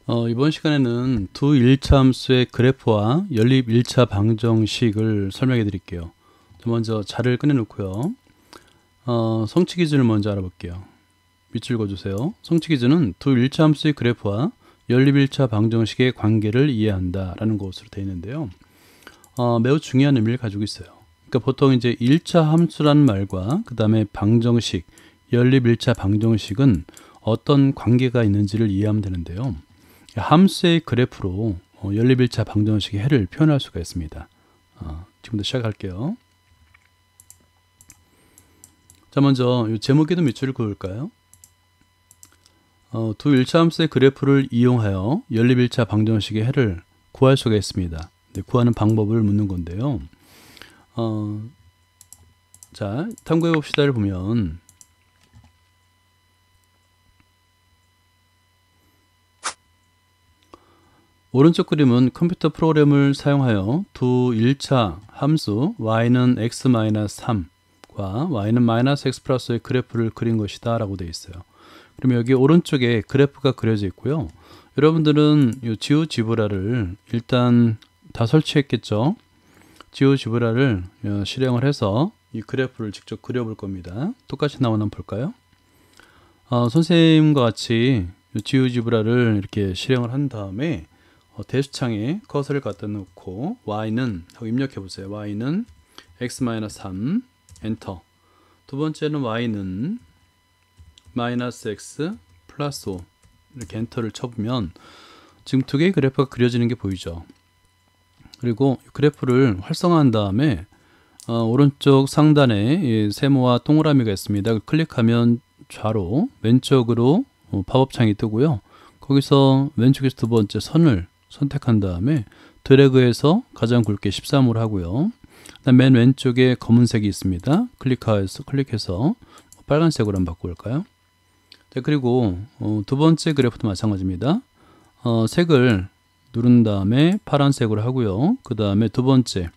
이번 시간에는 두 1차 함수의 그래프와 연립 1차 방정식을 설명해 드릴게요. 먼저 자를 꺼내 놓고요. 성취 기준을 먼저 알아볼게요. 밑줄 읽어주세요. 성취 기준은 두 1차 함수의 그래프와 연립 1차 방정식의 관계를 이해한다 라는 것으로 되어 있는데요. 매우 중요한 의미를 가지고 있어요. 그러니까 보통 이제 1차 함수라는 말과 그 다음에 방정식, 연립 1차 방정식은 어떤 관계가 있는지를 이해하면 되는데요. 함수의 그래프로 연립 1차 방정식의 해를 표현할 수가 있습니다. 지금부터 시작할게요. 자, 먼저 이 제목에도 밑줄을 그을까요? 두 1차 함수의 그래프를 이용하여 연립 1차 방정식의 해를 구할 수가 있습니다. 구하는 방법을 묻는 건데요. 자, 탐구해 봅시다를 보면 오른쪽 그림은 컴퓨터 프로그램을 사용하여 두 1차 함수 y는 x-3과 y는 -x 플러스의 그래프를 그린 것이다 라고 되어 있어요. 그러면 여기 오른쪽에 그래프가 그려져 있고요. 여러분들은 이 지오지브라를 일단 다 설치했겠죠. 지오지브라를 실행을 해서 이 그래프를 직접 그려볼 겁니다. 똑같이 나오나 한번 볼까요? 선생님과 같이 지오지브라를 이렇게 실행을 한 다음에 대수창에 커서를 갖다 놓고 y는 하고 입력해 보세요. y는 x-3 엔터. 두 번째는 y는 -x 플러스 5 이렇게 엔터를 쳐보면 지금 두 개의 그래프가 그려지는 게 보이죠. 그리고 그래프를 활성화한 다음에 오른쪽 상단에 세모와 동그라미가 있습니다. 클릭하면 좌로 왼쪽으로 팝업창이 뜨고요. 거기서 왼쪽에서 두 번째 선을 선택한 다음에 드래그해서 가장 굵게 13으로 하고요. 그다음 맨 왼쪽에 검은색이 있습니다. 클릭해서 빨간색으로 한번 바꿔볼까요? 자, 그리고 두 번째 그래프도 마찬가지입니다. 색을 누른 다음에 파란색으로 하고요. 그 다음에 두 번째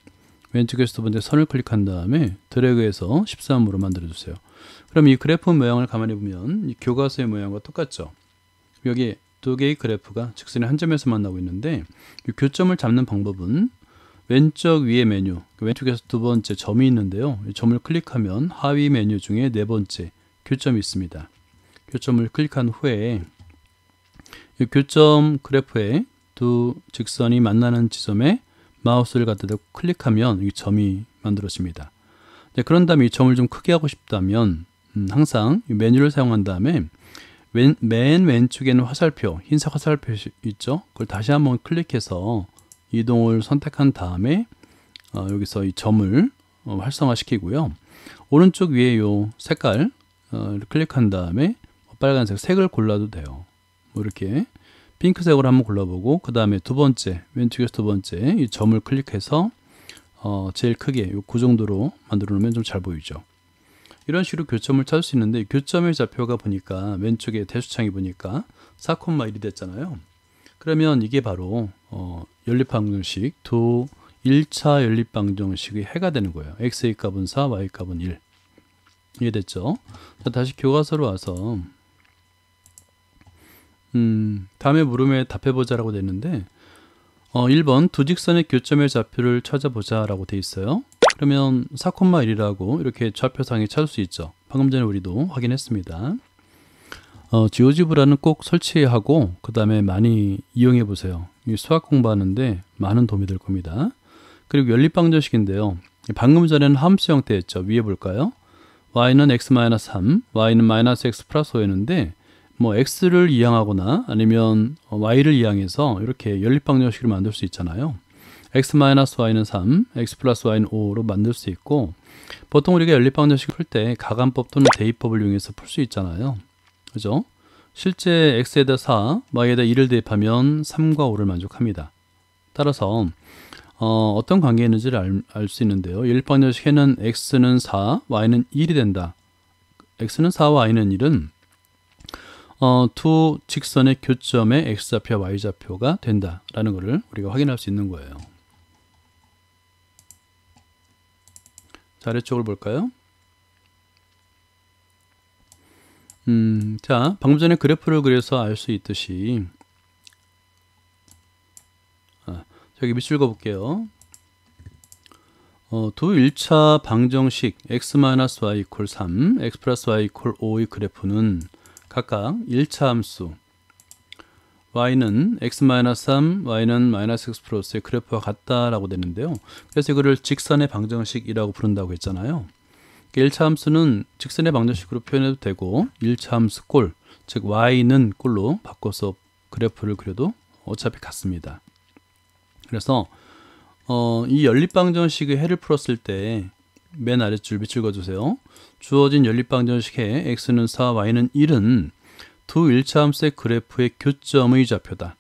왼쪽에서 두 번째 선을 클릭한 다음에 드래그해서 13으로 만들어 주세요. 그럼 이 그래프 모양을 가만히 보면 이 교과서의 모양과 똑같죠. 여기 두 개의 그래프가 직선의 한 점에서 만나고 있는데 이 교점을 잡는 방법은 왼쪽 위의 메뉴, 왼쪽에서 두 번째 점이 있는데요. 이 점을 클릭하면 하위 메뉴 중에 네 번째 교점이 있습니다. 교점을 클릭한 후에 이 교점 그래프에 두 직선이 만나는 지점에 마우스를 갖다 대고 클릭하면 이 점이 만들어집니다. 그런 다음에 이 점을 좀 크게 하고 싶다면 항상 이 메뉴를 사용한 다음에 맨 왼쪽에는 화살표, 흰색 화살표 있죠? 그걸 다시 한번 클릭해서 이동을 선택한 다음에 여기서 이 점을 활성화 시키고요. 오른쪽 위에 이 색깔 클릭한 다음에 빨간색 색을 골라도 돼요. 뭐 이렇게 핑크색으로 한번 골라보고 그 다음에 두 번째 왼쪽에서 두 번째 이 점을 클릭해서 제일 크게 그 정도로 만들어 놓으면 좀 잘 보이죠. 이런 식으로 교점을 찾을 수 있는데 교점의 좌표가 보니까 왼쪽에 대수창이 보니까 4,1이 됐잖아요. 그러면 이게 바로 연립방정식 두 1차 연립방정식의 해가 되는 거예요. x의 값은 4, y 값은 1. 이해됐죠? 자, 다시 교과서로 와서 다음에 물음에 답해보자 라고 되는데 1번 두 직선의 교점의 좌표를 찾아보자 라고 돼 있어요. 그러면 4,1이라고 이렇게 좌표상에 찾을 수 있죠. 방금 전에 우리도 확인했습니다. 지오지브라는 꼭 설치하고 그 다음에 많이 이용해 보세요. 수학 공부하는데 많은 도움이 될 겁니다. 그리고 연립방정식인데요. 방금 전에는 함수 형태였죠. 위에 볼까요? y는 x-3, y는 -x 플러스 5였는데 뭐 x를 이항하거나 아니면 y를 이항해서 이렇게 연립방정식을 만들 수 있잖아요. x-y는 3, x 플러스 y는 5로 만들 수 있고 보통 우리가 연립방정식을 풀 때 가간법 또는 대입법을 이용해서 풀 수 있잖아요. 그죠? 실제 x에다 4, y에다 2를 대입하면 3과 5를 만족합니다. 따라서 어떤 관계가 있는지를 알 수 있는데요. 연립방정식 해는 x는 4, y는 1이 된다. x는 4와 y는 1은 두 직선의 교점의 x좌표와 y좌표가 된다라는 것을 우리가 확인할 수 있는 거예요. 자, 아래쪽을 볼까요? 자, 방금 전에 그래프를 그려서 알 수 있듯이 여기 밑줄 그어볼게요. 두 1차 방정식 x-y 이퀄 3, x 플러스 y 이퀄 5의 그래프는 각각 1차 함수 y는 x-3, y는 -x 플러스의 그래프와 같다라고 되는데요. 그래서 이거를 직선의 방정식이라고 부른다고 했잖아요. 1차 함수는 직선의 방정식으로 표현해도 되고 1차 함수 꼴, 즉 y는 꼴로 바꿔서 그래프를 그려도 어차피 같습니다. 그래서 이 연립방정식의 해를 풀었을 때 맨 아랫줄 밑줄 그어주세요. 주어진 연립방정식의 x는 4, y는 1은 두 1차 함수의 그래프의 교점의 좌표다.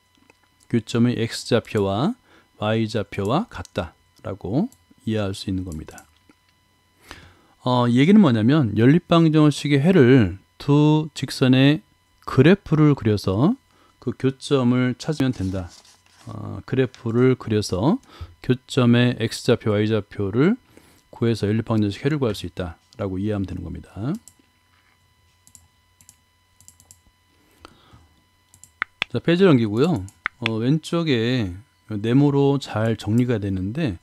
교점의 x좌표와 y좌표와 같다 라고 이해할 수 있는 겁니다. 이 얘기는 뭐냐면 연립방정식의 해를 두 직선의 그래프를 그려서 그 교점을 찾으면 된다. 그래프를 그려서 교점의 x좌표, y좌표를 구해서 연립방정식 해를 구할 수 있다 라고 이해하면 되는 겁니다. 자, 페이지 넘기고요. 왼쪽에 네모로 잘 정리가 되는데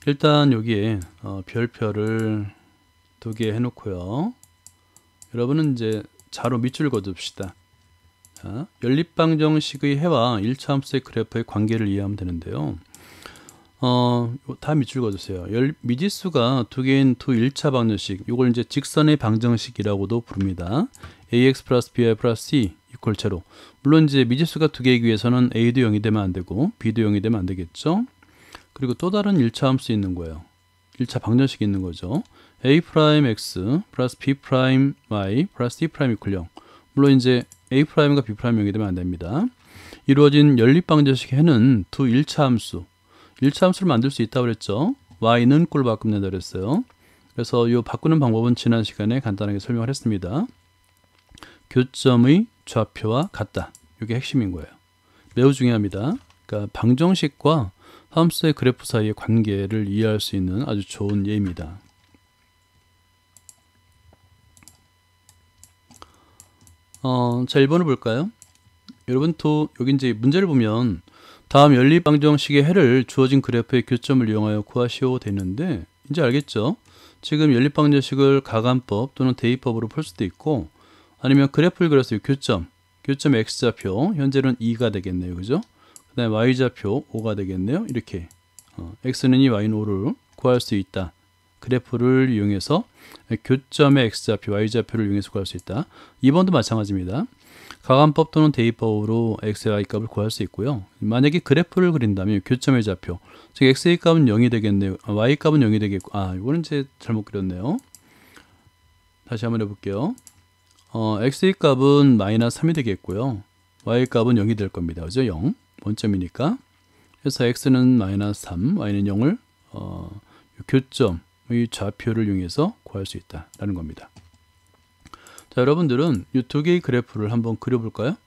일단 여기에 별표를 2개 해놓고요. 여러분은 이제 자로 밑줄 그어줍시다. 자, 연립방정식의 해와 1차 함수의 그래프의 관계를 이해하면 되는데요. 다 밑줄 그어주세요. 미지수가 2개인 두 1차 방정식, 이걸 이제 직선의 방정식이라고도 부릅니다. ax 플러스 by 플러스 c 이퀄 제로. 물론 이제 미지수가 2개이기 위해서는 a도 0이 되면 안 되고 b도 0이 되면 안 되겠죠. 그리고 또 다른 1차 함수 있는 거예요. 1차 방정식이 있는 거죠. a 프라임 x 플러스 b 프라임 y 플러스 c 프라임 이퀄 0. 물론 이제 a 프라임과 b 프라임 0이 되면 안 됩니다. 이루어진 연립방정식의 해는 두 1차 함수, 1차 함수를 만들 수 있다고 그랬죠. y는 꼴 바꾸면 된다고 그랬어요. 그래서 이 바꾸는 방법은 지난 시간에 간단하게 설명을 했습니다. 교점의 좌표와 같다. 이게 핵심인 거예요. 매우 중요합니다. 그러니까 방정식과 함수의 그래프 사이의 관계를 이해할 수 있는 아주 좋은 예입니다. 자, 1번을 볼까요? 여러분 또 여기 이제 문제를 보면 다음 연립방정식의 해를 주어진 그래프의 교점을 이용하여 구하시오 되는데 이제 알겠죠? 지금 연립방정식을 가감법 또는 대입법으로 풀 수도 있고 아니면 그래프를 그려서 교점 x좌표 현재는 2가 되겠네요. 그죠? 그 다음에 y좌표 5가 되겠네요. 이렇게 x는 2, y는 5를 구할 수 있다. 그래프를 이용해서 교점의 x좌표, y좌표를 이용해서 구할 수 있다. 2번도 마찬가지입니다. 가감법 또는 대입법으로 x의 y값을 구할 수 있고요. 만약에 그래프를 그린다면 교점의 좌표, 즉 x의 값은 0이 되겠네요. y값은 0이 되겠고, 이거는 이제 잘못 그렸네요. 다시 한번 해볼게요. x의 값은 마이너스 3이 되겠고요. y 값은 0이 될 겁니다. 그죠? 0. 원점이니까. 그래서 x는 마이너스 3, y는 0을 교점의 좌표를 이용해서 구할 수 있다라는 겁니다. 자, 여러분들은 이 두 개의 그래프를 한번 그려볼까요?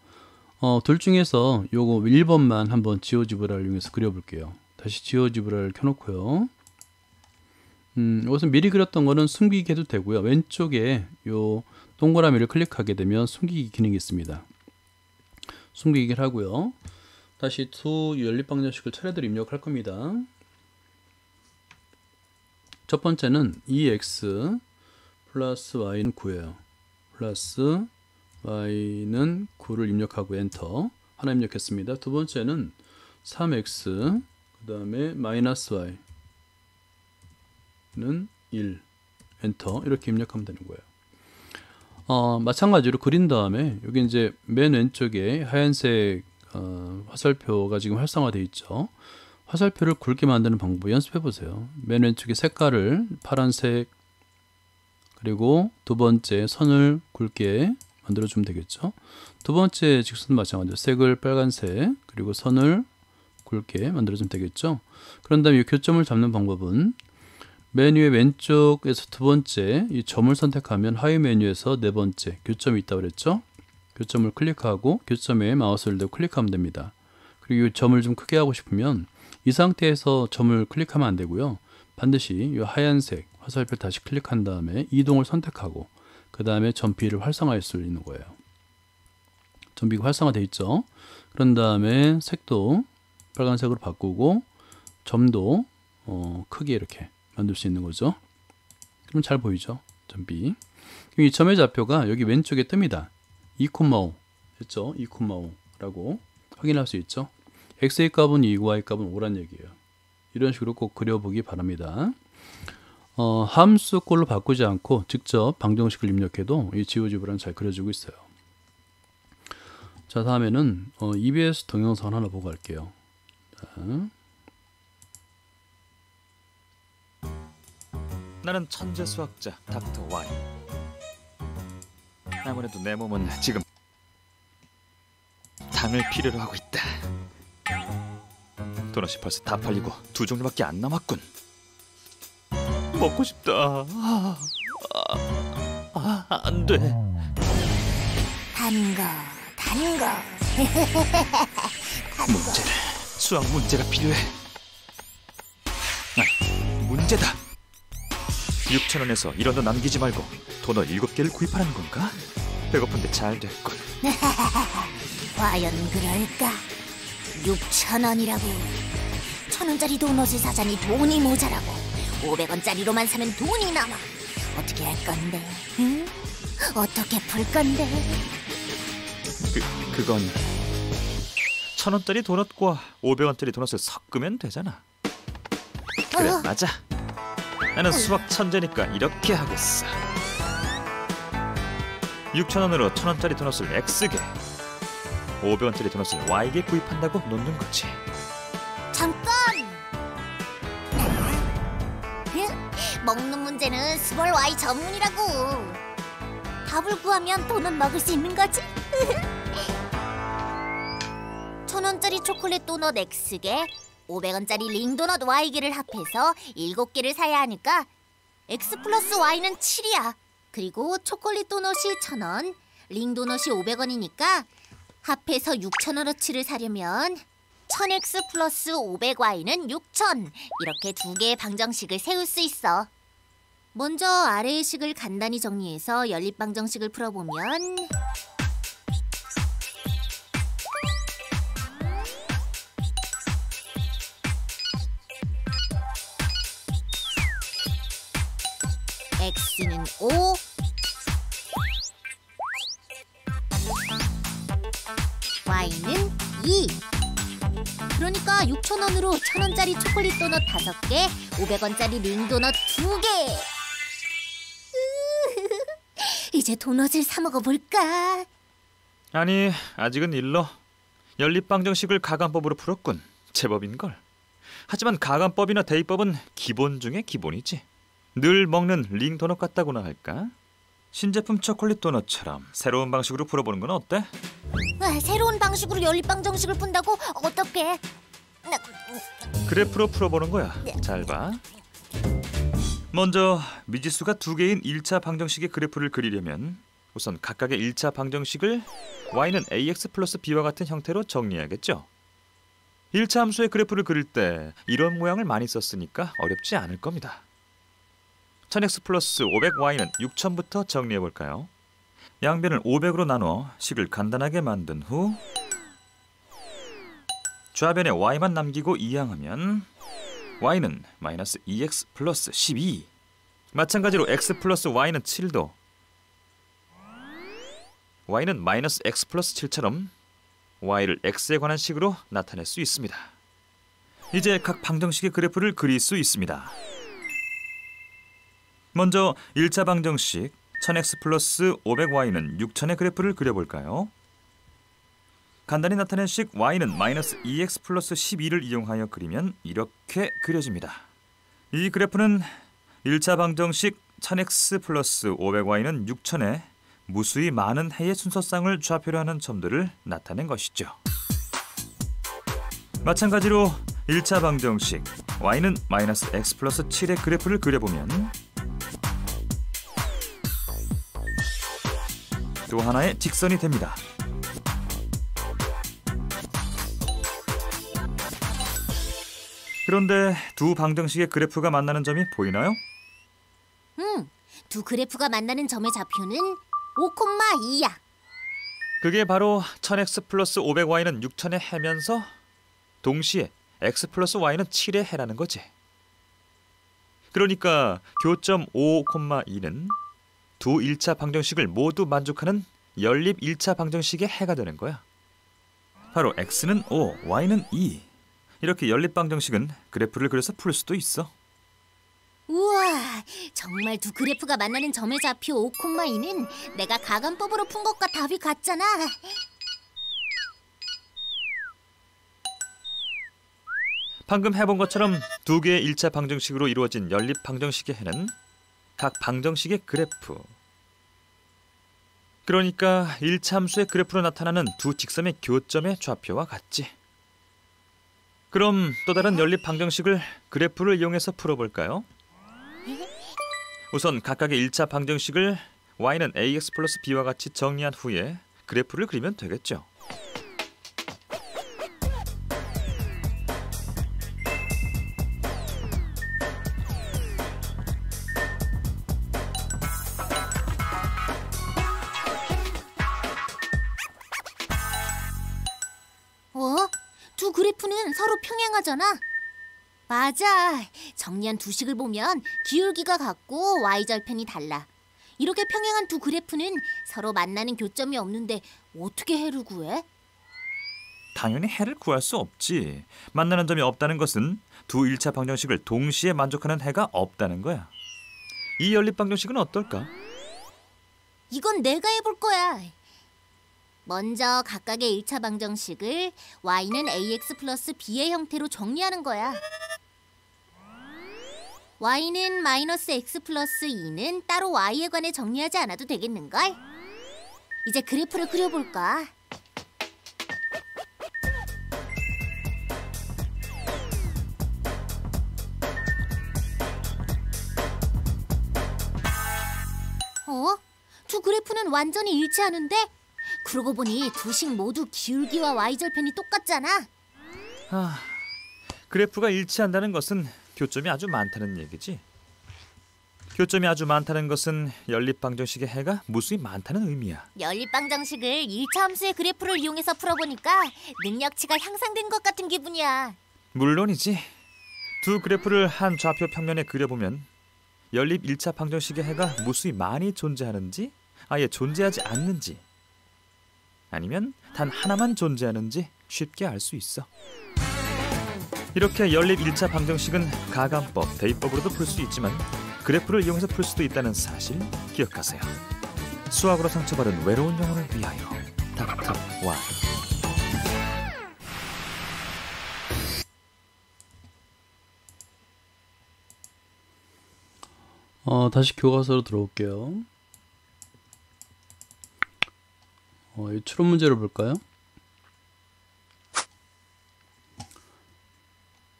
둘 중에서 요거 1번만 한번 지오지브라를 이용해서 그려볼게요. 다시 지오지브라를 켜놓고요. 이것은 미리 그렸던 거는 숨기기 해도 되고요. 왼쪽에 요 동그라미를 클릭하게 되면 숨기기 기능이 있습니다. 숨기기를 하고요. 다시 두 연립방정식을 차례대로 입력할 겁니다. 첫 번째는 2x 플러스 y는 9예요. 플러스 y는 9를 입력하고 엔터 하나 입력했습니다. 두 번째는 3x 그 다음에 마이너스 y는 1 엔터 이렇게 입력하면 되는 거예요. 마찬가지로 그린 다음에 여기 이제 맨 왼쪽에 하얀색 화살표가 지금 활성화되어 있죠. 화살표를 굵게 만드는 방법 연습해 보세요. 맨 왼쪽에 색깔을 파란색 그리고 두 번째 선을 굵게 만들어 주면 되겠죠. 두 번째 직선도 마찬가지로 색을 빨간색 그리고 선을 굵게 만들어 주면 되겠죠. 그런 다음에 이 교점을 잡는 방법은 메뉴의 왼쪽에서 두 번째 이 점을 선택하면 하위 메뉴에서 네 번째 교점이 있다고 그랬죠. 교점을 클릭하고 교점에 마우스를 대고 클릭하면 됩니다. 그리고 이 점을 좀 크게 하고 싶으면 이 상태에서 점을 클릭하면 안 되고요. 반드시 이 하얀색 화살표 다시 클릭한 다음에 이동을 선택하고 그 다음에 점 B를 활성화할 수 있는 거예요. 점 B가 활성화되어 있죠. 그런 다음에 색도 빨간색으로 바꾸고 점도 크게 이렇게 만들 수 있는 거죠. 그럼 잘 보이죠? 점 B. 이 점의 좌표가 여기 왼쪽에 뜹니다. 2,5 됐죠? 2,5라고 확인할 수 있죠. x의 값은 2, y 값은 5란 얘기예요. 이런 식으로 꼭 그려보기 바랍니다. 함수꼴로 바꾸지 않고 직접 방정식을 입력해도 이 지오지브라는 잘 그려지고 있어요. 자, 다음에는 EBS 동영상 하나 보고 갈게요. 자. 나는 천재 수학자 닥터 Y. 아무래도 내 몸은 지금 당을 필요로 하고 있다. 도넛이 벌써 다 팔리고 2종류밖에 안 남았군. 먹고 싶다. 안 돼. 단 거. 수학 문제가 필요해. 문제다. 6,000원에서 1원도 남기지 말고 도넛 7개를 구입하라는 건가? 배고픈데 잘 됐군. 과연 그럴까? 6,000원이라고. 1,000원짜리 도넛을 사자니 돈이 모자라고. 500원짜리로만 사면 돈이 남아. 어떻게 할 건데? 응? 어떻게 풀 건데? 그건 1,000원짜리 도넛과 500원짜리 도넛을 섞으면 되잖아. 그래, 맞아. 나는 수학 천재니까 이렇게 하겠어. 6,000원으로 1,000원짜리 도넛을 X개, 500원짜리 도넛을 Y개 구입한다고 놓는 거지. 잠깐! 먹는 문제는 스몰 Y 전문이라고. 답을 구하면 도넛 먹을 수 있는 거지? 1,000원짜리 초콜릿 도넛 X개, 500원짜리 링 도넛 Y개를 합해서 7개를 사야 하니까 X 플러스 Y는 7이야. 그리고 초콜릿 도넛이 1,000원, 링 도넛이 500원이니까 합해서 6,000원어치를 사려면 1000X 플러스 500Y는 6,000. 이렇게 2개의 방정식을 세울 수 있어. 먼저 아래의 식을 간단히 정리해서 연립방정식을 풀어보면 X는 5, Y는 2. 그러니까 6,000원으로 1,000원짜리 초콜릿 도넛 5개, 500원짜리 링 도넛 2개. 이제 도넛을 사 먹어볼까? 아니, 아직은 일러. 연립방정식을 가간법으로 풀었군. 제법인걸. 하지만 가간법이나 대입법은 기본 중에 기본이지. 늘 먹는 링 도넛 같다고나 할까? 신제품 초콜릿 도넛처럼 새로운 방식으로 풀어보는 건 어때? 새로운 방식으로 연립방정식을 푼다고? 어떻게? 그래프로 풀어보는 거야. 잘 봐. 먼저 미지수가 2개인 1차 방정식의 그래프를 그리려면 우선 각각의 1차 방정식을 y는 ax 플러스 b와 같은 형태로 정리해야겠죠. 1차 함수의 그래프를 그릴 때 이런 모양을 많이 썼으니까 어렵지 않을 겁니다. 1000x 플러스 500y는 6000부터 정리해볼까요? 양변을 500으로 나눠 식을 간단하게 만든 후 좌변에 y만 남기고 이항하면 y는 마이너스 2x 플러스 12. 마찬가지로 x 플러스 y는 7도 y는 마이너스 x 플러스 7처럼 y를 x에 관한 식으로 나타낼 수 있습니다. 이제 각 방정식의 그래프를 그릴 수 있습니다. 먼저 1차 방정식 1000x 플러스 500y는 6000의 그래프를 그려볼까요? 간단히 나타낸 식 y는 마이너스 2x 플러스 12를 이용하여 그리면 이렇게 그려집니다. 이 그래프는 1차 방정식 1000x 플러스 500y는 6000에 무수히 많은 해의 순서쌍을 좌표로 하는 점들을 나타낸 것이죠. 마찬가지로 1차 방정식 y는 마이너스 x 플러스 7의 그래프를 그려보면 또 하나의 직선이 됩니다. 그런데 두 방정식의 그래프가 만나는 점이 보이나요? 두 그래프가 만나는 점의 좌표는 5,2야. 그게 바로 1000x 플러스 500y는 6000의 해면서 동시에 x 플러스 y는 7의 해라는 거지. 그러니까 교점 5, 2는 두 1차 방정식을 모두 만족하는 연립 1차 방정식의 해가 되는 거야. 바로 x는 5, y는 2. 이렇게 연립 방정식은 그래프를 그려서 풀 수도 있어. 우와, 정말 두 그래프가 만나는 점의 좌표 5,2는 내가 가감법으로 푼 것과 답이 같잖아. 방금 해본 것처럼 두 개의 1차 방정식으로 이루어진 연립 방정식의 해는 각 방정식의 그래프. 그러니까 1차 함수의 그래프로 나타나는 두 직선의 교점의 좌표와 같지. 그럼 또 다른 연립 방정식을 그래프를 이용해서 풀어볼까요? 우선 각각의 1차 방정식을 y는 ax 플러스 b와 같이 정리한 후에 그래프를 그리면 되겠죠. 두 그래프는 서로 평행하잖아. 맞아. 정리한 두 식을 보면 기울기가 같고 y절편이 달라. 이렇게 평행한 두 그래프는 서로 만나는 교점이 없는데 어떻게 해를 구해? 당연히 해를 구할 수 없지. 만나는 점이 없다는 것은 두 1차 방정식을 동시에 만족하는 해가 없다는 거야. 이 연립 방정식은 어떨까? 이건 내가 해볼 거야. 먼저 각각의 1차 방정식을 y는 ax 플러스 b의 형태로 정리하는 거야. y는 마이너스 x 플러스 2는 따로 y에 관해 정리하지 않아도 되겠는걸? 이제 그래프를 그려볼까? 두 그래프는 완전히 일치하는데? 그러고 보니 두 식 모두 기울기와 y절편이 똑같잖아. 그래프가 일치한다는 것은 교점이 아주 많다는 얘기지. 교점이 아주 많다는 것은 연립 방정식의 해가 무수히 많다는 의미야. 연립 방정식을 1차 함수의 그래프를 이용해서 풀어보니까 능력치가 향상된 것 같은 기분이야. 물론이지. 두 그래프를 한 좌표 평면에 그려보면 연립 1차 방정식의 해가 무수히 많이 존재하는지 아예 존재하지 않는지 아니면 단 하나만 존재하는지 쉽게 알 수 있어. 이렇게 연립 1차 방정식은 가감법, 대입법으로도 풀 수 있지만 그래프를 이용해서 풀 수도 있다는 사실 기억하세요. 수학으로 상처받은 외로운 영혼을 위하여 닥터 Y. 다시 교과서로 들어올게요. 이 추론 문제를 볼까요?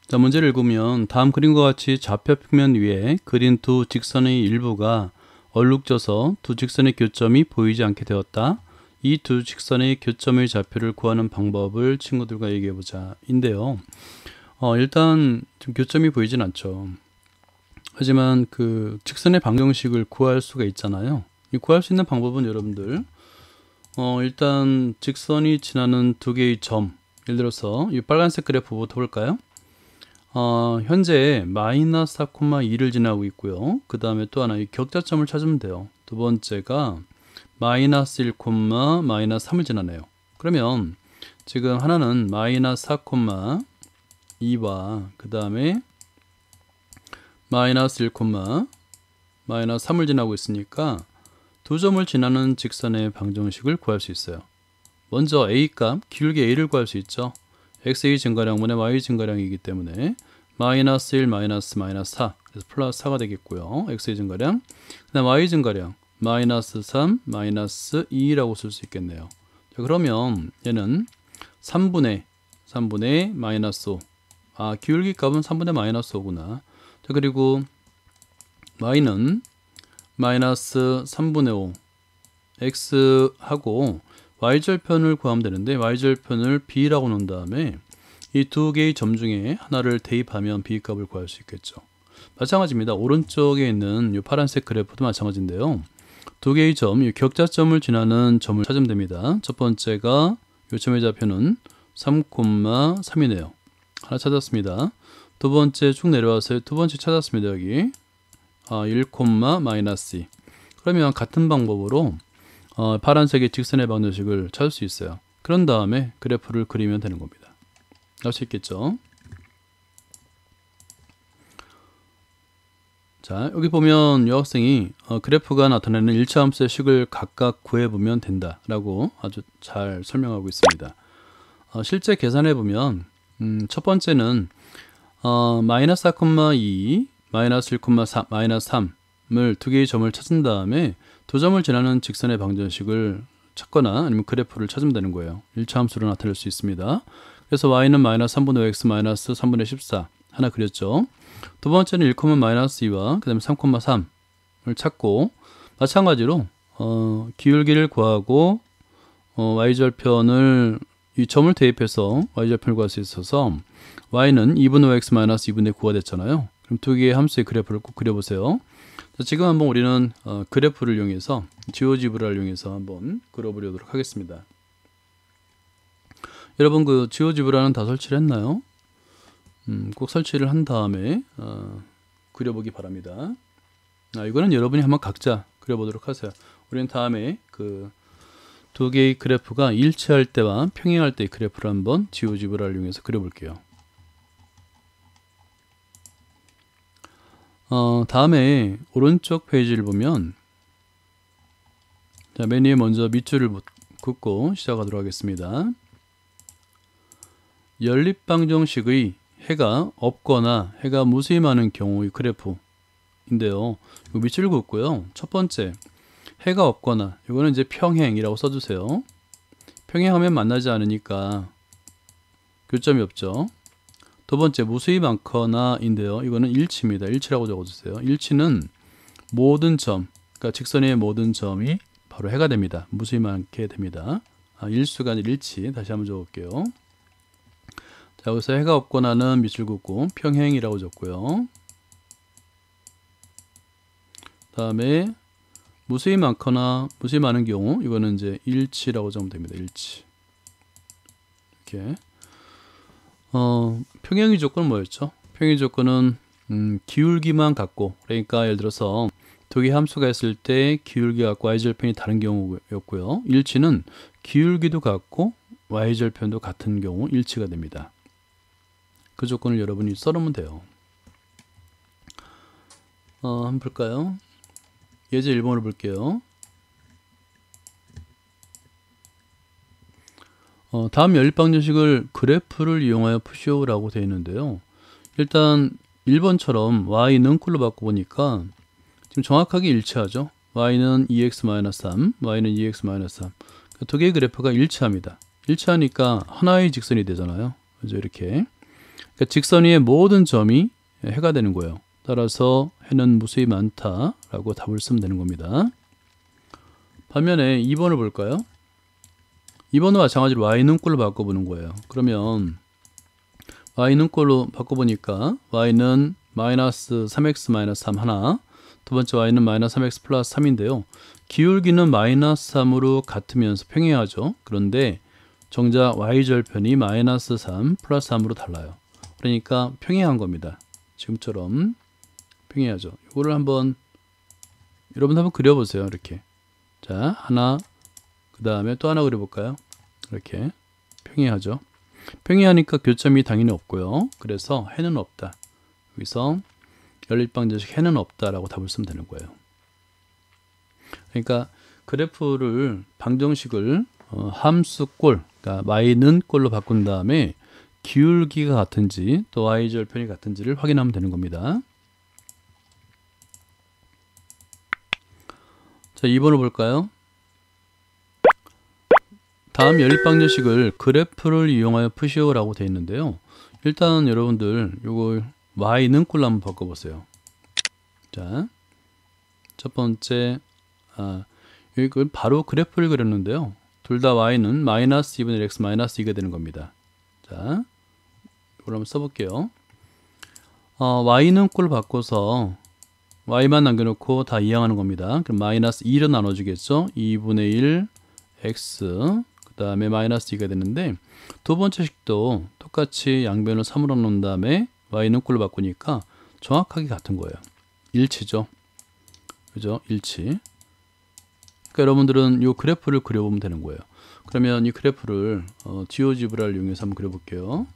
자, 문제를 읽으면 다음 그림과 같이 좌표 평면 위에 그린 두 직선의 일부가 얼룩져서 두 직선의 교점이 보이지 않게 되었다. 이 두 직선의 교점의 좌표를 구하는 방법을 친구들과 얘기해보자 인데요. 일단 좀 교점이 보이진 않죠. 하지만 그 직선의 방정식을 구할 수가 있잖아요. 이 구할 수 있는 방법은 여러분들 일단 직선이 지나는 두 개의 점, 예를 들어서 이 빨간색 그래프부터 볼까요? 현재 마이너스 4,2를 지나고 있고요. 그 다음에 또 하나 이 격자점을 찾으면 돼요. 두 번째가 마이너스 1, 마이너스 3을 지나네요. 그러면 지금 하나는 마이너스 4,2와 그 다음에 마이너스 1, 마이너스 3을 지나고 있으니까 두 점을 지나는 직선의 방정식을 구할 수 있어요. 먼저 a 값, 기울기 a를 구할 수 있죠. x의 증가량분의 y 증가량이기 때문에 마이너스 1, 마이너스 4, 그래서 플러스 4가 되겠고요. x의 증가량, 그 다음 y 증가량 마이너스 3, 마이너스 2라고 쓸 수 있겠네요. 자, 그러면 얘는 3분의 마이너스 5. 기울기 값은 3분의 마이너스 5구나. 자, 그리고 y는 마이너스 3분의 5 x하고 y절편을 구하면 되는데 y절편을 b라고 놓은 다음에 이 두 개의 점 중에 하나를 대입하면 b값을 구할 수 있겠죠. 마찬가지입니다. 오른쪽에 있는 이 파란색 그래프도 마찬가지인데요. 두 개의 점, 이 격자점을 지나는 점을 찾으면 됩니다. 첫 번째가 이 점의 좌표는 3,3이네요. 하나 찾았습니다. 두 번째 쭉 내려와서 두 번째 찾았습니다. 여기 1, 마이너스 2. 그러면 같은 방법으로 파란색의 직선의 방정식을 찾을 수 있어요. 그런 다음에 그래프를 그리면 되는 겁니다. 알 수 있겠죠? 자, 여기 보면 이 학생이 그래프가 나타내는 일차함수의 식을 각각 구해보면 된다라고 아주 잘 설명하고 있습니다. 실제 계산해 보면 첫 번째는 마이너스 4,2, 마이너스 1,4, 마이너스 3을 두 개의 점을 찾은 다음에 두 점을 지나는 직선의 방정식을 찾거나 아니면 그래프를 찾으면 되는 거예요. 1차 함수로 나타낼 수 있습니다. 그래서 y는 마이너스 3분의 5 x 마이너스 3분의 14 하나 그렸죠. 두 번째는 1, 마이너스 2와 그 다음에 3,3을 찾고 마찬가지로 기울기를 구하고 y절편을 이 점을 대입해서 y절편을 구할 수 있어서 y는 2분의 5 x 마이너스 2분의 9가 됐잖아요. 그럼 두 개의 함수의 그래프를 꼭 그려보세요. 자, 지금 한번 우리는 그래프를 이용해서 지오지브라를 이용해서 한번 그려보려고 하겠습니다. 여러분 그 지오지브라는 다 설치를 했나요? 꼭 설치를 한 다음에 그려보기 바랍니다. 이거는 여러분이 한번 각자 그려보도록 하세요. 우리는 다음에 그 두 개의 그래프가 일치할 때와 평행할 때의 그래프를 한번 지오지브라를 이용해서 그려볼게요. 다음에 오른쪽 페이지를 보면 자, 맨 위에 먼저 밑줄을 긋고 시작하도록 하겠습니다. 연립방정식의 해가 없거나 해가 무수히 많은 경우의 그래프인데요. 밑줄을 긋고요. 첫 번째 해가 없거나 이거는 이제 평행이라고 써주세요. 평행하면 만나지 않으니까 교점이 없죠. 두 번째 무수히 많거나 인데요. 이거는 일치입니다. 일치라고 적어주세요. 일치는 모든 점, 그러니까 직선의 모든 점이 바로 해가 됩니다. 무수히 많게 됩니다. 일수가 아니라 일치. 다시 한번 적을게요. 자, 여기서 해가 없거나는 밑줄 긋고 평행이라고 적고요. 다음에 무수히 많거나 무수히 많은 경우 이거는 이제 일치라고 적으면 됩니다. 일치. 이렇게. 평행의 조건은 뭐였죠? 평행의 조건은 기울기만 같고, 그러니까 예를 들어서 두 개의 함수가 있을 때 기울기가 같고 y절편이 다른 경우였고요. 일치는 기울기도 같고 y절편도 같은 경우 일치가 됩니다. 그 조건을 여러분이 써놓으면 돼요. 한번 볼까요? 예제 1번을 볼게요. 다음 연립방정식을 그래프를 이용하여 푸시오라고 되어 있는데요. 일단 1번처럼 y는 꼴로 바꿔보니까 지금 정확하게 일치하죠. y는 2x-3, y는 2x-3. 두 개의 그래프가 일치합니다. 일치하니까 하나의 직선이 되잖아요. 그죠? 이렇게. 그러니까 직선 위의 모든 점이 해가 되는 거예요. 따라서 해는 무수히 많다라고 답을 쓰면 되는 겁니다. 반면에 2번을 볼까요? 2번은 마찬가지로 y는 꼴로 바꿔보는 거예요. 그러면 y는 꼴로 바꿔보니까 y는 마이너스 3x 마이너스 3 하나, 두 번째 y는 마이너스 3x 플러스 3인데요. 기울기는 마이너스 3으로 같으면서 평행하죠. 그런데 정작 y절편이 마이너스 3 플러스 3으로 달라요. 그러니까 평행한 겁니다. 지금처럼 평행하죠. 이거를 한번 여러분 한번 그려보세요. 이렇게. 자, 하나, 그 다음에 또 하나 그려볼까요? 이렇게 평행하죠. 평행하니까 교점이 당연히 없고요. 그래서 해는 없다. 여기서 연립방정식 해는 없다라고 답을 쓰면 되는 거예요. 그러니까 그래프를 방정식을 함수꼴, 그러니까 y는 꼴로 바꾼 다음에 기울기가 같은지 또 y절편이 같은지를 확인하면 되는 겁니다. 자, 2번을 볼까요? 다음 연립방정식을 그래프를 이용하여 푸시오라고 되어 있는데요. 일단 여러분들 요거 y는 꼴로 한번 바꿔보세요. 자, 첫 번째 여기 바로 그래프를 그렸는데요. 둘 다 y는 마이너스 2분의 x 마이너스 2가 되는 겁니다. 자, 이걸 한번 써볼게요. y는 꼴로 바꿔서 y만 남겨놓고 다 이항하는 겁니다. 그럼 마이너스 2로 나눠주겠죠. 2분의 1 x 그 그 다음에 마이너스 2가 되는데 두 번째 식도 똑같이 양변을 3으로 놓은 다음에 y는 꼴로 바꾸니까 정확하게 같은 거예요. 일치죠. 그죠? 일치. 그러니까 여러분들은 이 그래프를 그려보면 되는 거예요. 그러면 이 그래프를 지오지브라를 이용해서 한번 그려볼게요.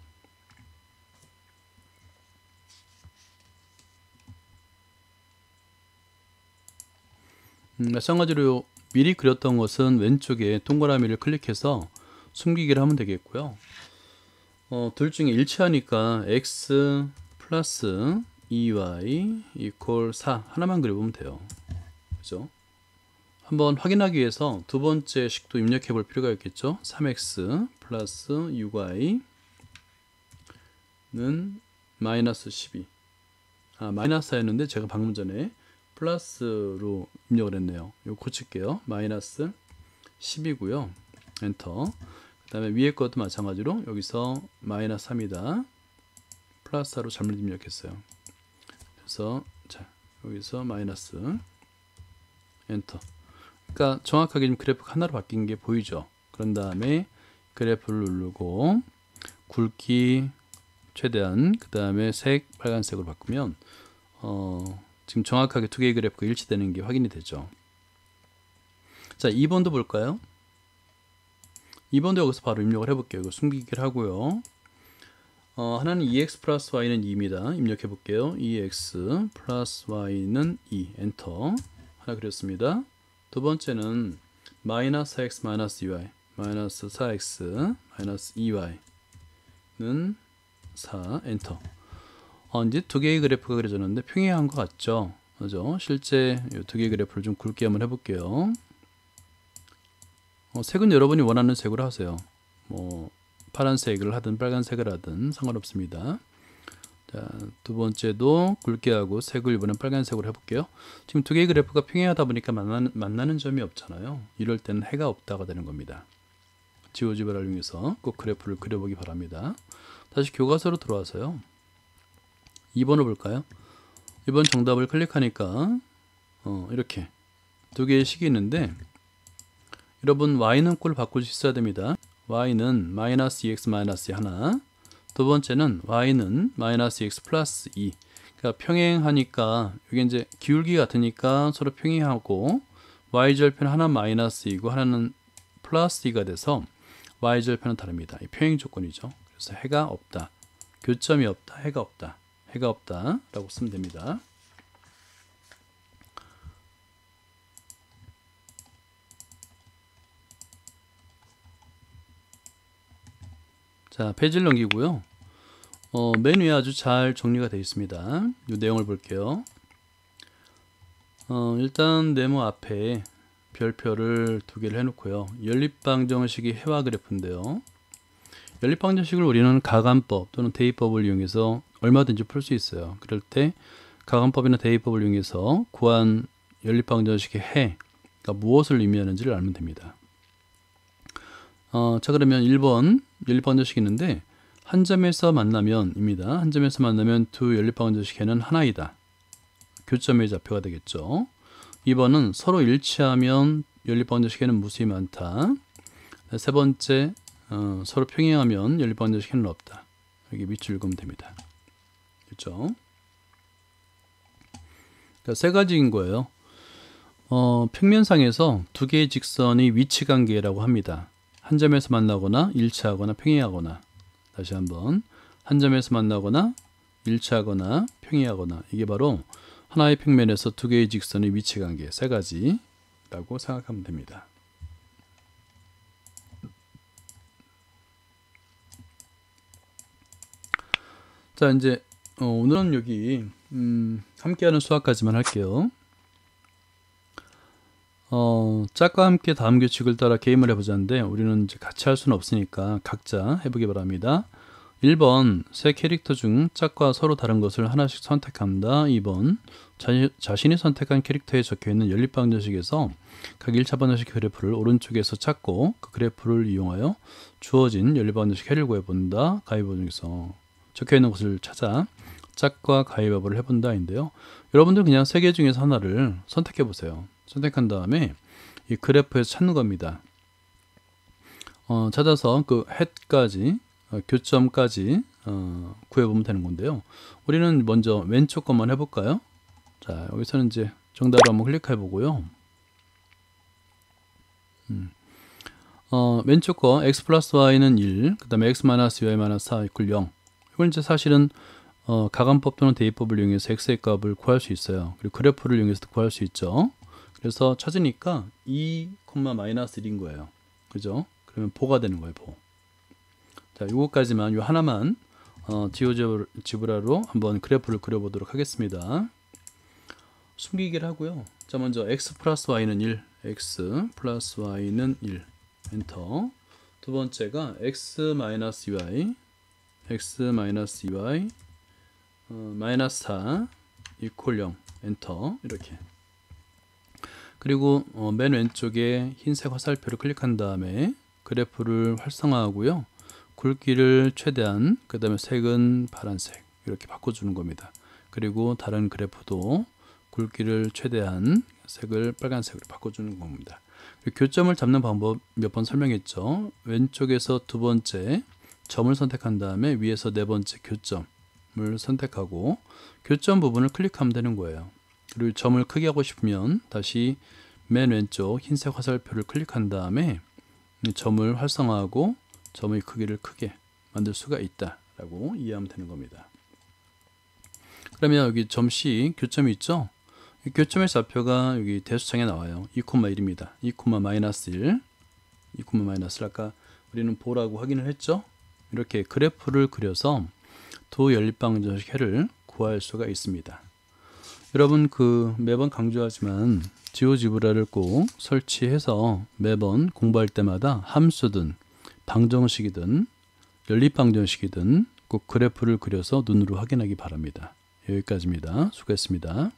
마찬가지로 미리 그렸던 것은 왼쪽에 동그라미를 클릭해서 숨기기를 하면 되겠고요. 둘 중에 일치하니까 x 플러스 2y 이퀄 4 하나만 그려보면 돼요. 그죠? 한번 확인하기 위해서 두 번째 식도 입력해 볼 필요가 있겠죠. 3x 플러스 6y는 마이너스 12. 마이너스 4였는데 제가 방금 전에 플러스로 입력을 했네요. 이거 고칠게요. 마이너스 10이고요. 엔터. 그 다음에 위에 것도 마찬가지로 여기서 마이너스 3이다. 플러스 4로 잘못 입력했어요. 그래서 자 여기서 마이너스 엔터. 그러니까 정확하게 지금 그래프가 하나로 바뀐 게 보이죠. 그런 다음에 그래프를 누르고 굵기 최대한 그 다음에 색 빨간색으로 바꾸면 지금 정확하게 두 개의 그래프가 일치되는 게 확인이 되죠. 자, 2번도 볼까요? 2번도 여기서 바로 입력을 해볼게요. 이거 숨기기를 하고요. 하나는 2x 플러스 y는 2입니다. 입력해 볼게요. 2x 플러스 y는 2 엔터. 하나 그렸습니다. 두 번째는 마이너스 4x 마이너스 2y 마이너스 4x 마이너스 2y는 4 엔터. 이제 두 개의 그래프가 그려졌는데 평행한 것 같죠? 그죠? 실제 이 두 개의 그래프를 좀 굵게 한번 해볼게요. 색은 여러분이 원하는 색으로 하세요. 뭐 파란색을 하든 빨간색을 하든 상관없습니다. 자, 두 번째도 굵게 하고 색을 이번엔 빨간색으로 해볼게요. 지금 두 개의 그래프가 평행하다 보니까 만나는 점이 없잖아요. 이럴 때는 해가 없다가 되는 겁니다. 지오지브라를 이용해서 꼭 그래프를 그려보기 바랍니다. 다시 교과서로 들어와서요. 2번을 볼까요? 2번 정답을 클릭하니까 이렇게 두 개의 식이 있는데 여러분 y는 꼴 바꿀 수 있어야 됩니다. y는 마이너스 2x 마이너스 하나. 두 번째는 y는 마이너스 2x 플러스 2. 그러니까 평행하니까 이게 이제 기울기 같으니까 서로 평행하고 y절편 하나 마이너스 2고 하나는 플러스 2가 돼서 y절편은 다릅니다. 이 평행 조건이죠. 그래서 해가 없다. 교점이 없다. 해가 없다. 해가 없다 라고 쓰면 됩니다. 자, 페이지를 넘기고요. 맨 위에 아주 잘 정리가 되어 있습니다. 이 내용을 볼게요. 일단 네모 앞에 별표를 두 개를 해놓고요. 연립방정식이 해와 그래프인데요. 연립방정식을 우리는 가감법 또는 대입법을 이용해서 얼마든지 풀 수 있어요. 그럴 때 가감법이나 대입법을 이용해서 구한 연립방정식의 해, 그러니까 무엇을 의미하는지를 알면 됩니다. 자, 그러면 1번 연립방정식이 있는데 한 점에서 만나면입니다. 한 점에서 만나면 두 연립방정식 해는 하나이다. 교점의 좌표가 되겠죠. 2번은 서로 일치하면 연립방정식 해는 무수히 많다. 세 번째 서로 평행하면 연립방정식 해는 없다. 여기 밑줄 그으면 됩니다. 그렇죠? 그러니까 세 가지인 거예요. 평면상에서 두 개의 직선이 위치 관계라고 합니다. 한 점에서 만나거나 일치하거나 평행하거나. 다시 한번 한 점에서 만나거나 일치하거나 평행하거나. 이게 바로 하나의 평면에서 두 개의 직선의 위치 관계 세 가지라고 생각하면 됩니다. 자, 이제 오늘은 여기 함께하는 수학까지만 할게요. 짝과 함께 다음 규칙을 따라 게임을 해보자는데 우리는 이제 같이 할 수는 없으니까 각자 해보기 바랍니다. 1번 세 캐릭터 중 짝과 서로 다른 것을 하나씩 선택합니다. 2번 자신이 선택한 캐릭터에 적혀있는 연립방정식에서 각 1차 방정식 그래프를 오른쪽에서 찾고 그 그래프를 이용하여 주어진 연립방정식 해를 구해본다. 가위바위보 중에서 적혀있는 것을 찾아 짝과 가위바위보를 해본다 인데요. 여러분들 그냥 세 개 중에서 하나를 선택해 보세요. 선택한 다음에 이 그래프에서 찾는 겁니다. 찾아서 그 head까지 교점까지 구해보면 되는 건데요. 우리는 먼저 왼쪽 것만 해볼까요? 자, 여기서는 이제 정답을 한번 클릭해 보고요. 왼쪽 거 x 플러스 y는 1, 그 다음에 x 마이너스 y 마이너스 4 이퀄 0. 이건 이제 사실은 가감법 또는 대입법을 이용해서 x의 값을 구할 수 있어요. 그리고 그래프를 이용해서도 구할 수 있죠. 그래서 찾으니까 2, 마이너스 1인 거예요. 그죠? 그러면 보가 되는 거예요, 보. 자, 요거까지만, 요 하나만 지오제브라로 한번 그래프를 그려보도록 하겠습니다. 숨기기를 하고요. 자, 먼저 x 플러스 y는 1, x 플러스 y는 1, 엔터. 두 번째가 x 마이너스 y, x 마이너스 2y, 마이너스 4 이퀄 0, 엔터. 이렇게. 그리고 맨 왼쪽에 흰색 화살표를 클릭한 다음에 그래프를 활성화하고요. 굵기를 최대한, 그 다음에 색은 파란색 이렇게 바꿔주는 겁니다. 그리고 다른 그래프도 굵기를 최대한, 색을 빨간색으로 바꿔주는 겁니다. 교점을 잡는 방법 몇 번 설명했죠. 왼쪽에서 두 번째 점을 선택한 다음에 위에서 네 번째 교점을 선택하고 교점 부분을 클릭하면 되는 거예요. 그리고 점을 크게 하고 싶으면 다시 맨 왼쪽 흰색 화살표를 클릭한 다음에 점을 활성화하고 점의 크기를 크게 만들 수가 있다라고 이해하면 되는 겁니다. 그러면 여기 점 C 교점이 있죠? 이 교점의 좌표가 여기 대수창에 나와요. 2,1입니다. 2, 마이너스 1, 2, 마이너스 1. 아까 우리는 보라고 확인을 했죠? 이렇게 그래프를 그려서 두 연립방정식 해를 구할 수가 있습니다. 여러분 매번 강조하지만 지오지브라를 꼭 설치해서 매번 공부할 때마다 함수든 방정식이든 연립방정식이든 꼭 그래프를 그려서 눈으로 확인하기 바랍니다. 여기까지입니다. 수고했습니다.